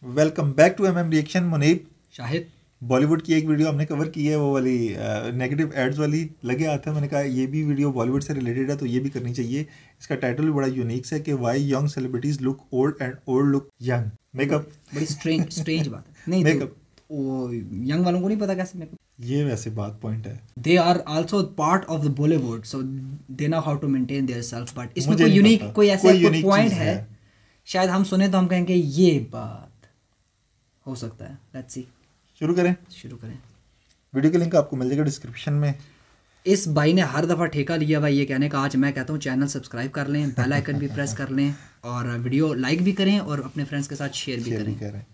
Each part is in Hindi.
Welcome back to MM reaction. Munib, Shahid, Bollywood की एक वीडियो हमने कवर की है, वो वाली नेगेटिव एड्स वाली लगे आते हैं। मैंने कहा ये भी वीडियो बॉलीवुड से रिलेटेड है तो ये भी करनी चाहिए। इसका टाइटल भी बड़ा यूनिक है कि why young celebrities look old and old look young. Makeup बड़ी स्ट्रेंज बात है। नहीं मेकअप तो वो यंग वालों को नहीं पता कैसे मेकअप। ये वैसे बात पॉइंट है। They are also part of the Bollywood, so they know how to maintain their self. But इसमें मुझे कोई नहीं यूनिक, पता। कोई ऐसा कोई unique पॉइंट चीज़ है, है। शायद हम सुने तो हम कहेंगे ये बात हो सकता है। लेट्स सी, शुरू करें। शुरू करें। वीडियो का लिंक आपको मिल जाएगा डिस्क्रिप्शन में। इस भाई ने हर दफ़ा ठेका लिया हुआ ये कहने का। आज मैं कहता हूँ चैनल सब्सक्राइब कर लें, बेल आइकन भी प्रेस कर लें और वीडियो लाइक भी करें और अपने फ्रेंड्स के साथ शेयर भी करें। कह रहे हैं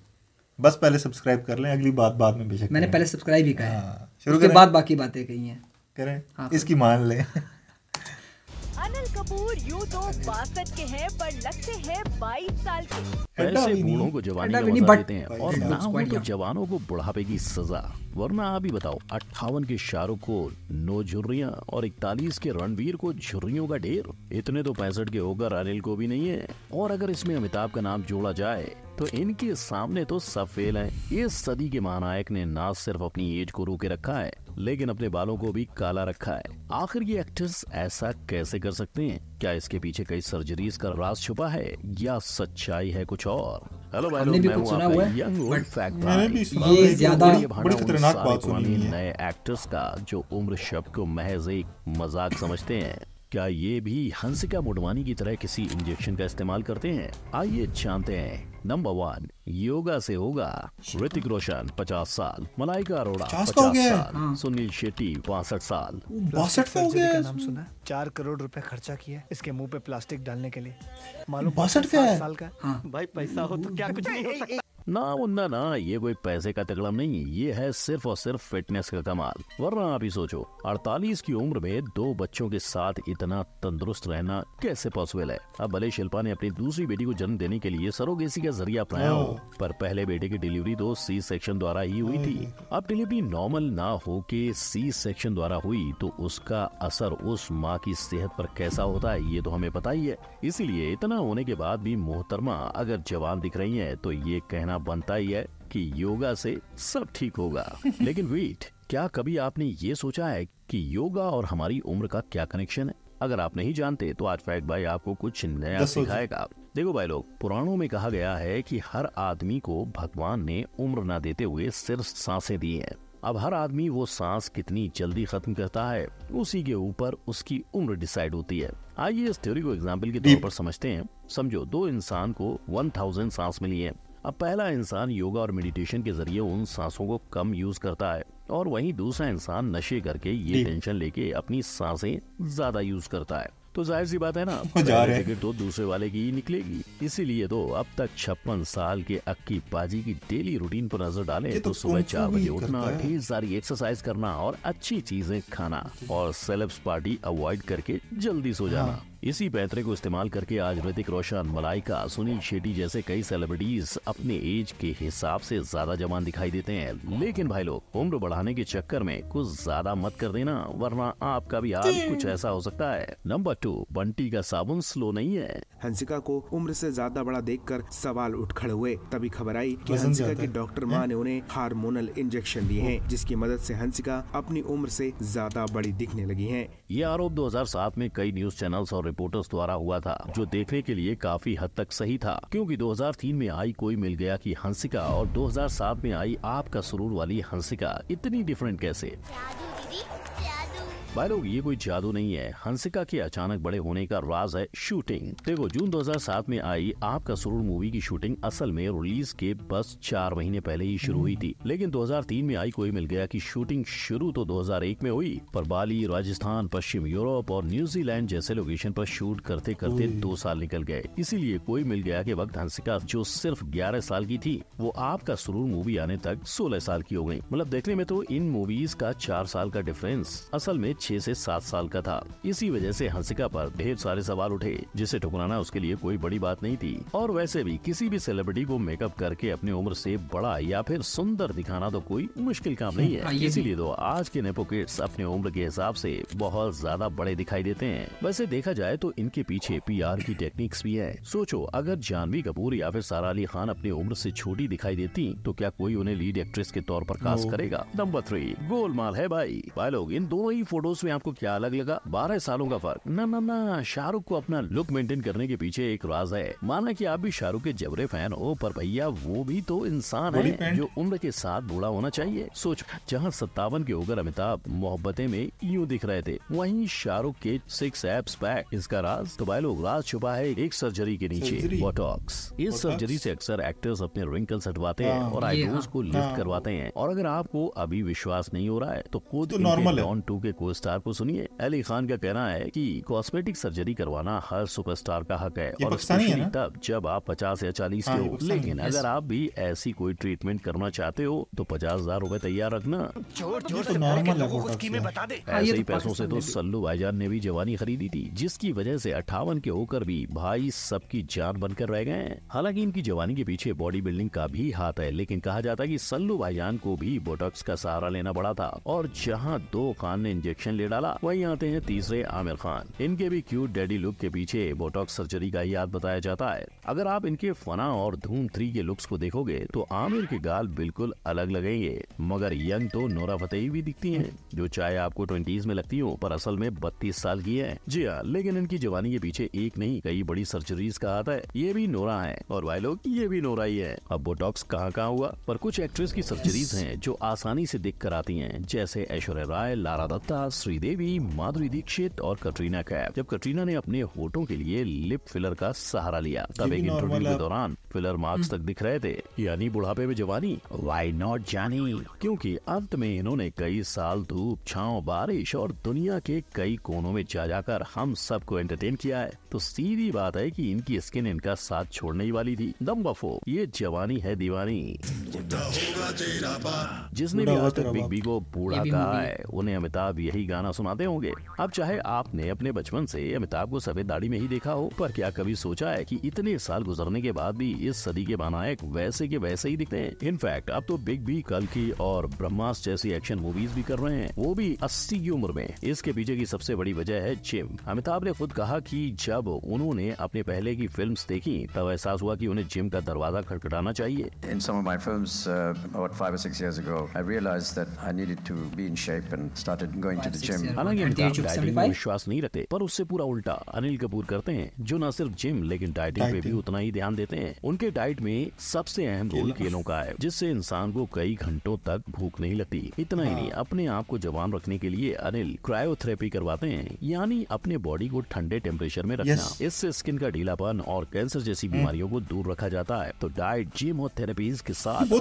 बस पहले सब्सक्राइब कर लें, अगली बात बाद में बेशक मैंने करें। पहले सब्सक्राइब ही कहा है, हाँ, शुरू उसके करें। बाद बाकी बातें कही हैं। करें हाँ, इसकी मान लें। अनिल कपूर यूं तो 62 के हैं पर लगते हैं 22 साल के। ऐसा पैसे भी नहीं। बूढ़ों को जवानी ऐसा का भी नहीं, मजा but देते हैं it और ना looks हो quite तो young. जवानों को बुढ़ापे की सजा। वरना आप ही बताओ, 58 के शाहरुख को 9 झुर्रियां और 41 के रणवीर को झुर्रियों का ढेर। इतने तो 65 के होकर अनिल को भी नहीं है। और अगर इसमें अमिताभ का नाम जोड़ा जाए तो इनके सामने तो सब फेल हैं। इस सदी के महानायक ने ना सिर्फ अपनी एज को रोके रखा है, लेकिन अपने बालों को भी काला रखा है। आखिर ये एक्टर्स ऐसा कैसे कर सकते हैं? क्या इसके पीछे कई सर्जरीज का राज छुपा है या सच्चाई है कुछ और? हेलो भाई हमने लोग, भी मैं कुछ हूँ सुना आपका हुआ है, यंग ओल्ड फैक्ट मैंने भी सुना ये है कि ज्यादा- बड़ी खतरनाक बात सुनी है। नए एक्टर्स का जो उम्र शब्द को महज एक मजाक समझते हैं। क्या ये भी हंसिका मोडवानी की तरह किसी इंजेक्शन का इस्तेमाल करते हैं? आइए जानते हैं। नंबर 1, योगा से होगा। ऋतिक रोशन 50 साल, मलाइका अरोड़ा 50 का हो 50 गया है? साल, सुनील शेट्टी 62 साल। 62 का हो सर्जरी गया का है? नाम सुना है? 4 करोड़ रुपए खर्चा किया है इसके मुंह पे प्लास्टिक डालने के लिए। मालूम 62 का है? 60 साल का हाँ। भाई पैसा हो तो क्या कुछ नहीं हो सकता। ना मुन्ना ना, ये कोई पैसे का तगड़म नहीं, ये है सिर्फ और सिर्फ फिटनेस का कमाल। वरना आप ही सोचो, 48 की उम्र में 2 बच्चों के साथ इतना तंदुरुस्त रहना कैसे पॉसिबल है? अब भले शिल्पा ने अपनी दूसरी बेटी को जन्म देने के लिए सरोगेसी का जरिया अपनाया हो, पर पहले बेटे की डिलीवरी तो सी सेक्शन द्वारा ही हुई थी। अब डिलीवरी नॉर्मल ना हो के सी सेक्शन द्वारा हुई तो उसका असर उस माँ की सेहत पर कैसा होता है ये तो हमें पता ही है। इसीलिए इतना होने के बाद भी मोहतरमा अगर जवान दिख रही है तो ये कहना बनता ही है कि योगा से सब ठीक होगा। लेकिन वेट, क्या कभी आपने ये सोचा है कि योगा और हमारी उम्र का क्या कनेक्शन है? अगर आप नहीं जानते तो आज फैक्ट भाई आपको कुछ नया दसो जी। सिखाएगा। देखो भाई लोग, पुराणों में कहा गया है कि हर आदमी को भगवान ने उम्र न देते हुए सिर्फ सांसें दी हैं। अब हर आदमी वो सांस कितनी जल्दी खत्म करता है उसी के ऊपर उसकी उम्र डिसाइड होती है। आइए इस थ्योरी को एग्जाम्पल के तौर पर समझते हैं। समझो 2 इंसान को 1000 सांस मिली है। अब पहला इंसान योगा और मेडिटेशन के जरिए उन सांसों को कम यूज करता है और वहीं दूसरा इंसान नशे करके ये टेंशन लेके अपनी सांसें ज्यादा यूज करता है। तो जाहिर सी बात है ना, जा रहे पहले हैं। टिकट तो दूसरे वाले की ही निकलेगी। इसीलिए तो अब तक 56 साल के अक्की पाजी की डेली रूटीन पर नजर डालें ये तो तो सुबह कुंग फू 4 भी बजे उठना, करता है। ढेर सारी एक्सरसाइज करना और अच्छी चीजें खाना और सेलेब्स पार्टी अवॉइड करके जल्दी सो जाना। इसी पैतरे को इस्तेमाल करके आज ऋतिक रोशन, मलाइका, सुनील शेट्टी जैसे कई सेलिब्रिटीज अपने एज के हिसाब से ज्यादा जवान दिखाई देते हैं। लेकिन भाई लोग, उम्र बढ़ाने के चक्कर में कुछ ज्यादा मत कर देना, वरना आपका भी हाल कुछ ऐसा हो सकता है। नंबर 2, बंटी का साबुन स्लो नहीं है। हंसिका को उम्र से ज्यादा बड़ा देखकर सवाल उठ खड़े हुए। तभी खबर आई कि वजन हंसिका ज्यादा की है। डॉक्टर माँ ने उन्हें हार्मोनल इंजेक्शन दिए हैं, जिसकी मदद से हंसिका अपनी उम्र से ज्यादा बड़ी दिखने लगी हैं। ये आरोप 2007 में कई न्यूज चैनल्स और रिपोर्टर्स द्वारा हुआ था, जो देखने के लिए काफी हद तक सही था, क्योंकि 2003 में आई कोई मिल गया की हंसिका और 2007 में आई आपका सुरूर वाली हंसिका इतनी डिफरेंट कैसे? भाई लोग, ये कोई जादू नहीं है। हंसिका के अचानक बड़े होने का राज है शूटिंग। देखो, जून 2007 में आई आपका सुरूर मूवी की शूटिंग असल में रिलीज के बस 4 महीने पहले ही शुरू हुई थी। लेकिन 2003 में आई कोई मिल गया की शूटिंग शुरू तो 2001 में हुई, पर बाली, राजस्थान, पश्चिम यूरोप और न्यूजीलैंड जैसे लोकेशन पर शूट करते करते 2 साल निकल गए। इसीलिए कोई मिल गया के वक्त हंसिका जो सिर्फ 11 साल की थी, वो आपका सुरूर मूवी आने तक 16 साल की हो गई। मतलब देखने में तो इन मूवीज का 4 साल का डिफरेंस असल में 6 से 7 साल का था। इसी वजह से हंसिका पर ढेर सारे सवाल उठे, जिसे ठुकराना उसके लिए कोई बड़ी बात नहीं थी। और वैसे भी किसी भी सेलिब्रिटी को मेकअप करके अपनी उम्र से बड़ा या फिर सुंदर दिखाना तो कोई मुश्किल काम नहीं है। इसीलिए तो आज के नेपो किड्स अपने उम्र के हिसाब से बहुत ज्यादा बड़े दिखाई देते हैं। वैसे देखा जाए तो इनके पीछे PR की टेक्निक्स भी है। सोचो, अगर जानवी कपूर या फिर सारा अली खान अपनी उम्र से छोटी दिखाई देती तो क्या कोई उन्हें लीड एक्ट्रेस के तौर पर कास्ट करेगा। नंबर 3, गोलमाल है भाई लोग। इन दोनों ही फोटोज में आपको क्या अलग लगा? 12 सालों का फर्क? ना, शाहरुख को अपना लुक मेंटेन करने के पीछे एक राज है। माना कि आप भी शाहरुख के जबरे फैन हो, पर भैया वो भी तो इंसान है जो उम्र के साथ बूढ़ा होना चाहिए। सोच, जहाँ 57 के होकर अमिताभ मोहब्बतें में यूं दिख रहे थे, वहीं शाहरुख के 6 एब्स पैक। इसका राज तो भाई लोग राज छुपा है एक सर्जरी के नीचे, बोटॉक्स। इस सर्जरी से अक्सर एक्टर्स अपने रिंकल्स हटवाते हैं और आईब्रोज को लिफ्ट करवाते हैं। और अगर आपको अभी विश्वास नहीं हो रहा है तो खुद डॉन 2 के को स्टार को सुनिए। अली खान का कहना है कि कॉस्मेटिक सर्जरी करवाना हर सुपरस्टार का हक है, और स्पेशली तब जब आप 50 या 40 के हो। लेकिन अगर आप भी ऐसी कोई ट्रीटमेंट करना चाहते हो तो 50,000 रूपए तैयार रखना। ऐसे ही पैसों से तो सल्लू भाईजान ने भी जवानी खरीदी थी, जिसकी वजह से 58 के होकर भी भाई सबकी जान बनकर रह गए हैं। हालांकि इनकी जवानी के पीछे बॉडी बिल्डिंग का भी हाथ है, लेकिन कहा जाता है कि सल्लू भाईजान को भी बोटॉक्स का सहारा लेना पड़ा था। और जहां 2 खान ने इंजेक्शन ले डाला, वहीं आते हैं तीसरे आमिर खान। इनके भी क्यूट डैडी लुक के पीछे बोटॉक्स सर्जरी का ही याद बताया जाता है। अगर आप इनके फना और धूम 3 के लुक्स को देखोगे तो आमिर के गाल बिल्कुल अलग लगेंगे, मगर यंग तो नोरा फतेही भी दिखती हैं, जो चाहे आपको 20s में लगती हो पर असल में 32 साल की है। जी हाँ, लेकिन इनकी जवानी के पीछे एक नहीं कई बड़ी सर्जरीज का हाथ है। ये भी नोरा है और भाई लोग ये भी नोरा ही है। अब बोटॉक्स कहाँ हुआ, पर कुछ एक्ट्रेस की सर्जरीज हैं जो आसानी से दिख कर आती हैं, जैसे ऐश्वर्या राय, लारा दत्ता, श्रीदेवी, माधुरी दीक्षित और कटरीना कैफ। जब कटरीना ने अपने होठों के लिए लिप फिलर का सहारा लिया, तब एक इंटरव्यू के दौरान फिलर मार्क्स तक दिख रहे थे, यानी बुढ़ापे में जवानी। व्हाई नॉट जानी, क्योंकि अंत में इन्होंने कई साल धूप, छांव, बारिश और दुनिया के कई कोनों में जाकर हम सबको एंटरटेन किया है। तो सीधी बात है कि इनकी स्किन इनका साथ छोड़ने ही वाली थी। नंबर 4, ये जवानी है दीवानी। जिसने भी आज तक बिग बी को बूढ़ा कहा है, उन्हें अमिताभ यही गाना सुनाते होंगे। अब चाहे आपने अपने बचपन से अमिताभ को सफेद दाढ़ी में ही देखा हो, पर क्या कभी सोचा है कि इतने साल गुजरने के बाद भी इस सदी के महानायक वैसे के वैसे ही दिखते हैं। इनफैक्ट अब तो बिग बी, कल्कि और ब्रह्मास्त्र जैसी एक्शन मूवीज भी कर रहे हैं, वो भी 80 की उम्र में। इसके पीछे की सबसे बड़ी वजह है जिम। अमिताभ ने खुद कहा कि जब उन्होंने अपने पहले की फिल्म्स देखी, तब एहसास हुआ कि उन्हें जिम का दरवाजा खटखटाना चाहिए। In some of my films, about 5 or 6 years ago, I realized that I needed to be in shape and started going to the gym. हालांकि अमिताभ डाइटिंग में विश्वास नहीं रखते, पर उससे पूरा उल्टा अनिल कपूर करते हैं, जो न सिर्फ जिम लेकिन डाइटिंग पे भी उतना ही ध्यान देते हैं। उनके डाइट में सबसे अहम रोल केलों का है, जिससे इंसान को कई घंटों तक भूख नहीं लगती। इतना ही नहीं, अपने आप को जवान रखने के लिए अनिल क्रायोथेरेपी करवाते हैं, यानी अपने बॉडी को ठंडे टेम्परेचर में रखना। इससे स्किन का ढीलापन और कैंसर जैसी बीमारियों को दूर रखा जाता है। तो डाइट, जिम और थेरेपीज के साथ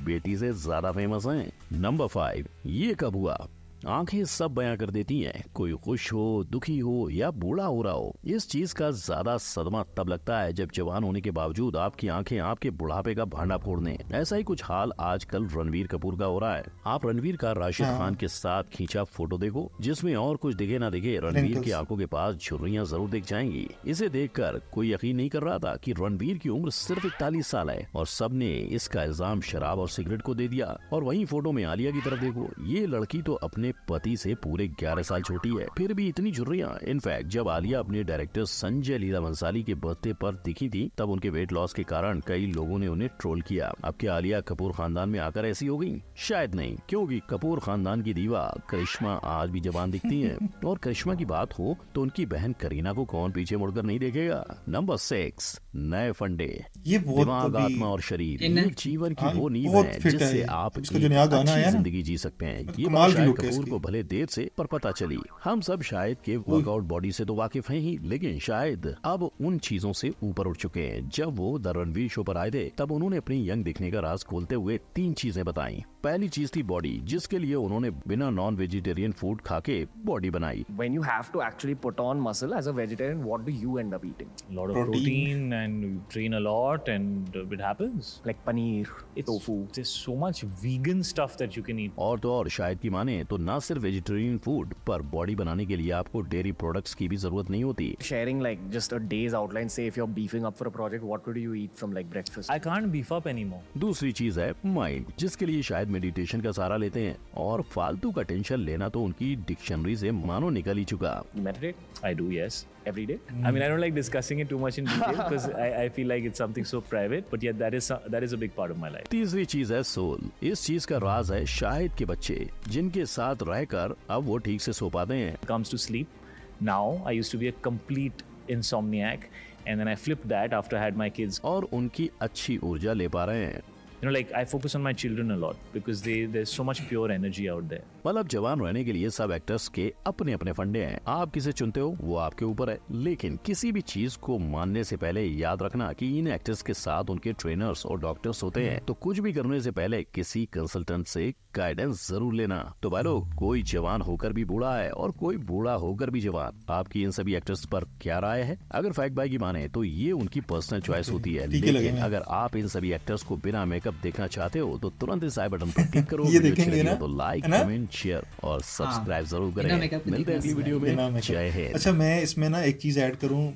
बेटी से ज्यादा फेमस हैं। नंबर 5, ये कब हुआ? आंखें सब बयां कर देती हैं, कोई खुश हो, दुखी हो या बूढ़ा हो रहा हो। इस चीज का ज्यादा सदमा तब लगता है जब जवान होने के बावजूद आपकी आंखें आपके बुढ़ापे का भांडा फोड़ दें। ऐसा ही कुछ हाल आजकल रणवीर कपूर का हो रहा है। आप रणवीर का राशिद खान के साथ खींचा फोटो देखो, जिसमें और कुछ दिखे ना दिखे, रणवीर की आंखों के पास झुर्रियां जरूर दिख जाएंगी। इसे देखकर कोई यकीन नहीं कर रहा था कि रणवीर की उम्र सिर्फ 41 साल है, और सबने इसका इल्जाम शराब और सिगरेट को दे दिया। और वहीं फोटो में आलिया की तरफ देखो, ये लड़की तो अपने पति से पूरे 11 साल छोटी है, फिर भी इतनी झुर्रियां। इनफैक्ट जब आलिया अपने डायरेक्टर संजय लीला बंसाली के बर्थडे पर दिखी थी, तब उनके वेट लॉस के कारण कई लोगों ने उन्हें ट्रोल किया। अब क्या आलिया कपूर खानदान में आकर ऐसी हो गई? शायद नहीं, क्योंकि कपूर खानदान की दीवा करिश्मा आज भी जवान दिखती है। और करिश्मा की बात हो तो उनकी बहन करीना को कौन पीछे मुड़कर नहीं देखेगा। नंबर 6, नए फंडे। ये दिमाग, आत्मा और शरीर, ये जीवन की वो नींव है जिससे आप अच्छी जिंदगी जी सकते हैं। ये बात शायद कपूर को भले देर से पर पता चली। हम सब शायद के वर्कआउट बॉडी से तो वाकिफ हैं ही, लेकिन शायद अब उन चीजों से ऊपर उठ चुके हैं। जब वो द रणवीर शो पर आए थे, तब उन्होंने अपनी यंग दिखने का राज खोलते हुए 3 चीजें बताई। पहली चीज थी बॉडी, जिसके लिए उन्होंने बिना नॉन वेजिटेरियन फूड खाके बॉडी बनाई। When you have to actually put on muscle as a vegetarian, what do you end up eating? A lot of protein and you train a lot and it happens. Like paneer, tofu. There's so much vegan stuff that you can eat. और तो और शायद की माने तो ना सिर्फ वेजिटेरियन फूड पर बॉडी बनाने के लिए आपको डेयरी प्रोडक्ट्स की भी जरूरत नहीं होती। Sharing like just a day's outline. Say if you're beefing up for a project, what would you eat from like breakfast? I can't beef up anymore. दूसरी चीज है माइंड, जिसके लिए शायद मेडिटेशन का सहारा लेते हैं और फालतू का टेंशन लेना तो उनकी डिक्शनरी से मानो निकल ही चुका। You meditate I do, yes. every day? I mean, I don't like discussing it too much in detail because I feel like it's something so private. But yeah, that is a big part of my life. तीसरी चीज है सोल। इस चीज का राज है शाहिद के बच्चे, जिनके साथ रहकर अब वो ठीक से सो पाते हैं। It comes to sleep. Now I used to be a complete insomniac, and then I flipped that after I had my kids. और उनकी अच्छी ऊर्जा ले पा रहे हैं। You know, like I focus on my children a lot because there's so much pure energy out there. मतलब जवान रहने के लिए सब एक्टर्स के अपने अपने फंडे हैं। आप किसे चुनते हो वो आपके ऊपर है, लेकिन किसी भी चीज को मानने से पहले याद रखना कि इन एक्टर्स के साथ उनके ट्रेनर्स और डॉक्टर्स होते हैं। तो कुछ भी करने से पहले किसी कंसल्टेंट से गाइडेंस जरूर लेना। तो भाई लोग, कोई जवान होकर भी बूढ़ा है और कोई बूढ़ा होकर भी जवान। आपकी इन सभी एक्टर्स पर क्या राय है? अगर फैक्ट बाय की माने तो ये उनकी पर्सनल चॉइस होती है, लेकिन अगर आप इन सभी एक्टर्स को बिना मेकअप देखना चाहते हो तो तुरंत इस आई बटन पर क्लिक करो। वीडियो अच्छी लगी हो तो लाइक, कमेंट, शेयर और सब्सक्राइब जरूर करें। मिलते हैं अगली वीडियो में। जय हिंद। अच्छा, मैं इसमें ना एक चीज़ ऐड करूं।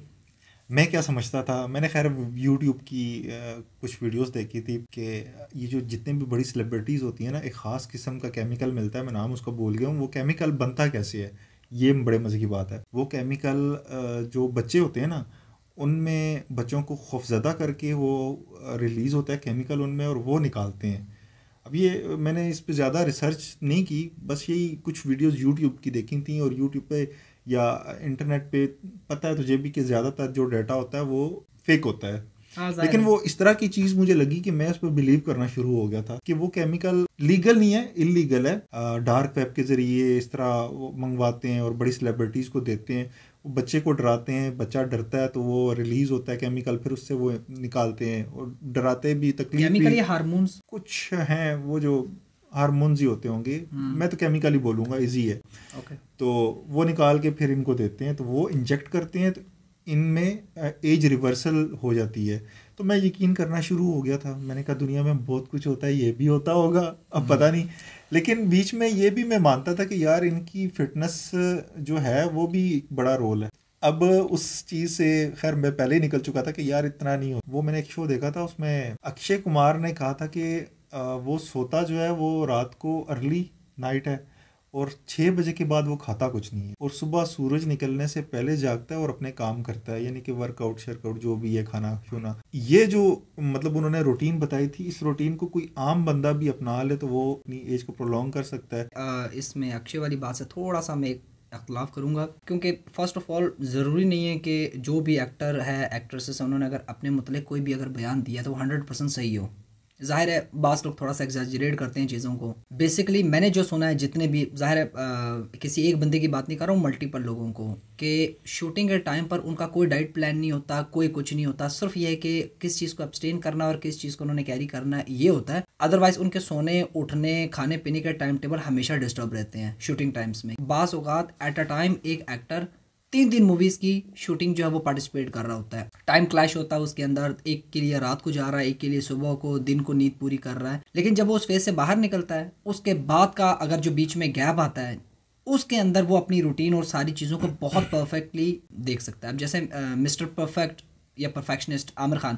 मैं क्या समझता था, मैंने खैर यूट्यूब की कुछ वीडियोस देखी थी कि ये जो जितने भी बड़ी सेलिब्रिटीज़ होती हैं ना, एक ख़ास किस्म का केमिकल मिलता है, मैं नाम उसका भूल गया हूँ। वो केमिकल बनता कैसे है, ये बड़े मज़े की बात है। वो केमिकल जो बच्चे होते हैं ना, उनमें बच्चों को खौफज़दा करके वो रिलीज़ होता है केमिकल उनमें, और वो निकालते हैं। अब ये मैंने इस पे ज़्यादा रिसर्च नहीं की, बस यही कुछ वीडियोस यूट्यूब की देखी थी, और यूट्यूब पे या इंटरनेट पे पता है तुझे भी कि ज़्यादातर जो डाटा होता है वो फेक होता है। लेकिन वो इस तरह की चीज़ मुझे लगी कि मैं उस पर बिलीव करना शुरू हो गया था कि वो केमिकल लीगल नहीं है, इलीगल है। डार्क वेब के ज़रिए इस तरह वो मंगवाते हैं और बड़ी सेलिब्रिटीज़ को देते हैं, वो बच्चे को डराते हैं, बच्चा डरता है तो वो रिलीज़ होता है केमिकल, फिर उससे वो निकालते हैं और डराते भी, तकलीफ केमिकल या हार्मोन्स कुछ हैं, वो जो हार्मोन्स ही होते होंगे, मैं तो केमिकल ही बोलूँगा, इजी है। तो वो निकाल के फिर इनको देते हैं, तो वो इंजेक्ट करते हैं, तो इनमें एज रिवर्सल हो जाती है। तो मैं यकीन करना शुरू हो गया था, मैंने कहा दुनिया में बहुत कुछ होता है, ये भी होता होगा, अब पता नहीं। लेकिन बीच में ये भी मैं मानता था कि यार इनकी फिटनेस जो है वो भी बड़ा रोल है। अब उस चीज़ से खैर मैं पहले ही निकल चुका था कि यार इतना नहीं हो। वो मैंने एक शो देखा था, उसमें अक्षय कुमार ने कहा था कि वो सोता जो है वो रात को अर्ली नाइट है और 6 बजे के बाद वो खाता कुछ नहीं है, और सुबह सूरज निकलने से पहले जागता है और अपने काम करता है, यानी कि वर्कआउट शर्कआउट जो भी है, खाना छूना। ये जो मतलब उन्होंने रूटीन बताई थी, इस रूटीन को कोई आम बंदा भी अपना ले तो वो अपनी एज को प्रोलॉन्ग कर सकता है। इसमें अक्षय वाली बात से थोड़ा सा मैं इख्तलाफ करूँगा, क्योंकि फ़र्स्ट ऑफ ऑल ज़रूरी नहीं है कि जो भी एक्टर है, एक्ट्रेसेस, उन्होंने अगर अपने मतलब कोई भी अगर बयान दिया तो 100% सही हो। ज़ाहिर है बास लोग थोड़ा सा एग्जैजरेट करते हैं चीज़ों को। बेसिकली मैंने जो सुना है, जितने भी, ज़ाहिर है किसी एक बंदे की बात नहीं कर रहा हूँ, मल्टीपल लोगों को, कि शूटिंग के टाइम पर उनका कोई डाइट प्लान नहीं होता, कोई कुछ नहीं होता, सिर्फ ये है कि किस चीज़ को अब्सटेन करना और किस चीज़ को उन्होंने कैरी करना है, ये होता है। अदरवाइज़ उनके सोने, उठने, खाने पीने के टाइम टेबल हमेशा डिस्टर्ब रहते हैं शूटिंग टाइम्स में। बास औक़ात एट अ टाइम एक एक्टर 3 मूवीज़ की शूटिंग जो है वो पार्टिसिपेट कर रहा होता है, टाइम क्लैश होता है उसके अंदर, एक के लिए रात को जा रहा है, एक के लिए सुबह को, दिन को नींद पूरी कर रहा है। लेकिन जब वो उस फेज से बाहर निकलता है, उसके बाद का अगर जो बीच में गैप आता है, उसके अंदर वो अपनी रूटीन और सारी चीज़ों को बहुत परफेक्टली देख सकता है। अब जैसे मिस्टर परफेक्ट या परफेक्शनिस्ट आमिर खान,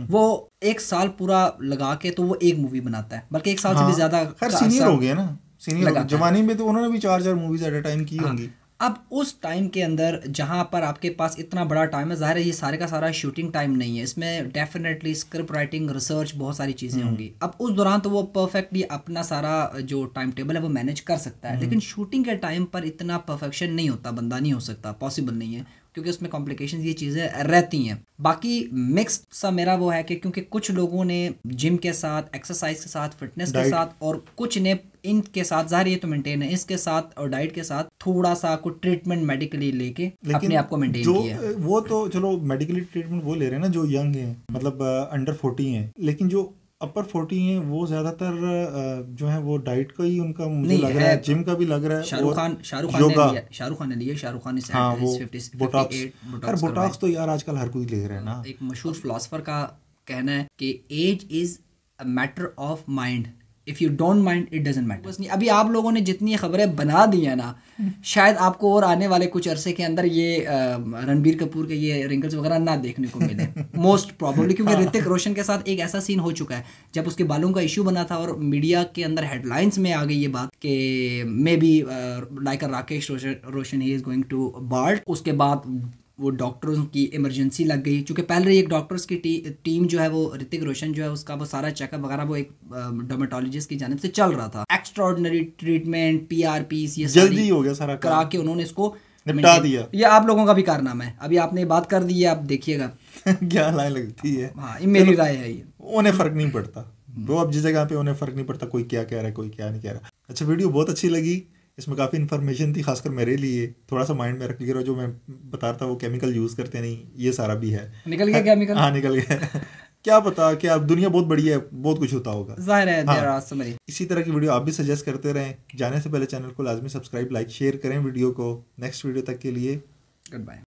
वो 1 साल पूरा लगा के तो वो एक मूवी बनाता है, बल्कि 1 साल से भी ज़्यादा। सीनियर हो गया ना, सीनियर जवानी में तो उन्होंने भी 4 मूवीज एट अ टाइम की होंगी। अब उस टाइम के अंदर जहाँ पर आपके पास इतना बड़ा टाइम है, ज़ाहिर है ये सारे का सारा शूटिंग टाइम नहीं है, इसमें डेफिनेटली स्क्रिप्ट राइटिंग, रिसर्च, बहुत सारी चीज़ें होंगी। अब उस दौरान तो वो परफेक्टली अपना सारा जो टाइम टेबल है वो मैनेज कर सकता है, लेकिन शूटिंग के टाइम पर इतना परफेक्शन नहीं होता, बंदा नहीं हो सकता, पॉसिबल नहीं है, क्योंकि उसमें कॉम्प्लिकेशन ये चीज़ें रहती हैं। बाकी मिक्स सा मेरा वो है कि क्योंकि कुछ लोगों ने जिम के साथ, एक्सरसाइज के साथ, फिटनेस के साथ, और कुछ ने इनके साथ, ज़ाहिर ये तो मेंटेन है, इसके साथ और डाइट के साथ थोड़ा सा कुछ ट्रीटमेंट मेडिकली लेके अपने आप को मेंटेन किया। वो तो चलो मेडिकली ट्रीटमेंट वो ले रहे हैं ना जो यंग हैं, मतलब अंडर 40 हैं, लेकिन जो अपर 40 हैं वो ज्यादातर जो है वो डाइट का ही उनका मुझे लग रहा है, जिम का भी लग रहा है। शाहरुख खान ने लिया शाहरुख खान इस हाँ वो बोटॉक्स तो यार आजकल हर कोई ले रहा है ना। एक मशहूर फिलोसोफर का कहना है कि age is a matter of mind, if you don't mind it doesn't matter. बस नहीं, अभी आप लोगों ने जितनी खबरें बना दी हैं ना, शायद आपको और आने वाले कुछ अरसे के अंदर ये रणबीर कपूर के ये रिंकल्स वगैरह ना देखने को मिले मोस्ट प्रॉब्लली, क्योंकि ऋतिक रोशन के साथ एक ऐसा सीन हो चुका है जब उसके बालों का इशू बना था और मीडिया के अंदर हेडलाइंस में आ गई ये बात कि maybe like Rakesh Roshan he is going to bald. उसके बाद वो डॉक्टरों की इमरजेंसी लग गई, क्योंकि पहले एक डॉक्टर्स की टीम जो है वो ऋतिक रोशन जो है उसका वो सारा चेकअप वगैरह वो एक डर्मेटोलॉजिस्ट की जानिब से चल रहा था। एक्स्ट्राऑर्डिनरी ट्रीटमेंट, पीआरपीस, ये जल्दी हो गया सारा करा के उन्होंने इसको निपटा दिया। ये आप लोगों का भी कारनामा है। अभी आपने ये बात कर दी है, आप देखिएगा क्या लाइन लगती है। हाँ, ये मेरी राय है। ये उन्हें फर्क नहीं पड़ता, वो अब जिस जगह पे उन्हें फर्क नहीं पड़ता कोई क्या कह रहा है कोई क्या नहीं कह रहा। अच्छा, वीडियो बहुत अच्छी लगी, इसमें काफ़ी इन्फॉर्मेशन थी, खासकर मेरे लिए। थोड़ा सा माइंड में रख लिया, जो मैं बता रहा था वो केमिकल यूज़ करते नहीं, ये सारा भी है। निकल गया केमिकल? हाँ निकल गया क्या पता कि अब दुनिया बहुत बड़ी है, बहुत कुछ होता होगा, जाहिर है। हाँ। इसी तरह की वीडियो आप भी सजेस्ट करते रहें। जाने से पहले चैनल को लाजमी सब्सक्राइब, लाइक, शेयर करें वीडियो को। नेक्स्ट वीडियो तक के लिए गुड बाय।